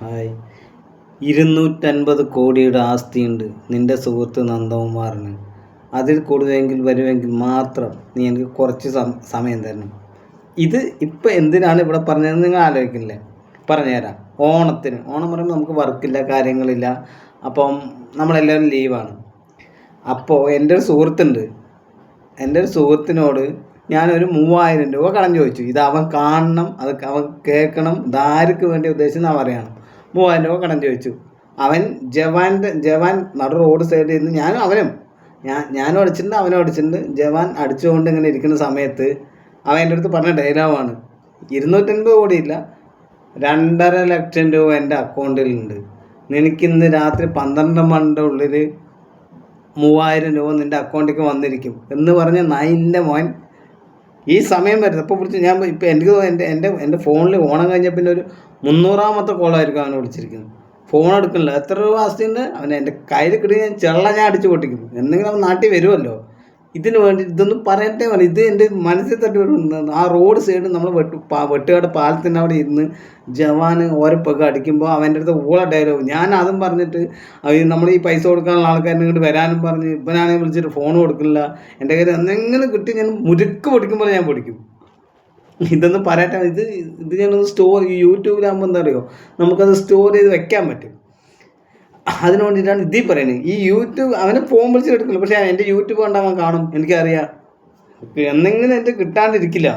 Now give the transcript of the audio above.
Hi. 250 കോടിയുടെ ആസ്തിയുണ്ട് നിൻ്റെ സുഹൃത്ത് നന്ദകുമാറിന്. അതിൽ കൂടുതലെങ്കിൽ വരുമെങ്കിൽ മാത്രം നീ എനിക്ക് കുറച്ച് സമയം തരണം. ഇത് ഇപ്പം എന്തിനാണ് ഇവിടെ പറഞ്ഞതെന്ന് നിങ്ങൾ ആലോചിക്കില്ലേ? പറഞ്ഞുതരാം. ഓണം പറയുമ്പോൾ നമുക്ക് വർക്കില്ല, കാര്യങ്ങളില്ല. അപ്പം നമ്മളെല്ലാവരും ലീവാണ്. അപ്പോൾ എൻ്റെ ഒരു സുഹൃത്തുണ്ട്. എൻ്റെ ഒരു സുഹൃത്തിനോട് ഞാനൊരു 3000 രൂപ കടം ചോദിച്ചു. ഇത് അവൻ കാണണം, അത് അവൻ കേൾക്കണം. ഇതാർക്ക് വേണ്ടി ഉദ്ദേശിച്ച് അവൻ അറിയണം. 3000 രൂപ കടം ചോദിച്ചു. അവൻ ജവാൻ നടു റോഡ് സൈഡിൽ നിന്ന് ഞാനും അടിച്ചിട്ടുണ്ട്, അവനും അടിച്ചിട്ടുണ്ട്. ജവാൻ അടിച്ചുകൊണ്ട് ഇങ്ങനെ ഇരിക്കുന്ന സമയത്ത് അവൻ എൻ്റെ അടുത്ത് പറഞ്ഞ ഡയലോഗാണ്, 250 കോടിയില്ല, 2.5 ലക്ഷം രൂപ എൻ്റെ അക്കൗണ്ടിലുണ്ട്. നിനക്കിന്ന് രാത്രി 12 മണിൻ്റെ ഉള്ളിൽ 3000 രൂപ നിൻ്റെ അക്കൗണ്ടിലേക്ക് വന്നിരിക്കും എന്ന് പറഞ്ഞ നായിൻ്റെ മോൻ ഈ സമയം വരുന്നത്. അപ്പോൾ വിളിച്ചു ഞാൻ ഇപ്പോൾ എനിക്ക് എൻ്റെ ഫോണിൽ ഓണം കഴിഞ്ഞ പിന്നെ ഒരു 300ാമത്തെ കോളായിരിക്കും അവനെ വിളിച്ചിരിക്കുന്നത്. ഫോൺ എടുക്കണില്ല. എത്ര രൂപ ആസ്തിയുണ്ട് അവൻ എൻ്റെ കയ്യിൽ കിട്ടി ഞാൻ അടിച്ചു പൊട്ടിക്കും. എന്തെങ്കിലും അവൻ നാട്ടിൽ വരുമല്ലോ. ഇതിന് വേണ്ടി ഇതൊന്നും പറയട്ടെ മതി. ഇത് എൻ്റെ മനസ്സിൽ തട്ടി വരുന്നത്. ആ റോഡ് സൈഡ് നമ്മൾ വെട്ടുകാട് പാലത്തിൻ്റെ അവിടെ ഇരുന്ന് ജവാൻ ഓരപ്പൊക്കെ അടിക്കുമ്പോൾ അവൻ്റെ അടുത്ത് ഊള ഡയലോഗ്. ഞാൻ അതും പറഞ്ഞിട്ട് നമ്മൾ ഈ പൈസ കൊടുക്കാനുള്ള ആൾക്കാരെ ഇങ്ങോട്ട് വരാനും പറഞ്ഞ് ഇവനാണെങ്കിൽ വിളിച്ചിട്ട് ഫോൺ കൊടുക്കില്ല. എൻ്റെ കയ്യിൽ എന്തെങ്കിലും കിട്ടി ഞാൻ മുരുക്ക് പൊടിക്കുമ്പോൾ ഞാൻ പൊടിക്കും. ഇതൊന്നും പറയട്ടെ. ഇത് ഞാനൊന്ന് യൂട്യൂബിലാകുമ്പോൾ എന്താ അറിയോ, നമുക്കത് സ്റ്റോർ ചെയ്ത് വെക്കാൻ പറ്റും. അതിന് വേണ്ടിയിട്ടാണ് ഇതിൽ പറയുന്നത്. ഈ യൂട്യൂബ് അവനെ ഫോൺ വിളിച്ച് എടുക്കില്ല, പക്ഷേ എൻ്റെ യൂട്യൂബ് കണ്ടാൽ അവൻ കാണും. എനിക്കറിയാം എന്തെങ്കിലും എൻ്റെ കിട്ടാണ്ടിരിക്കില്ല.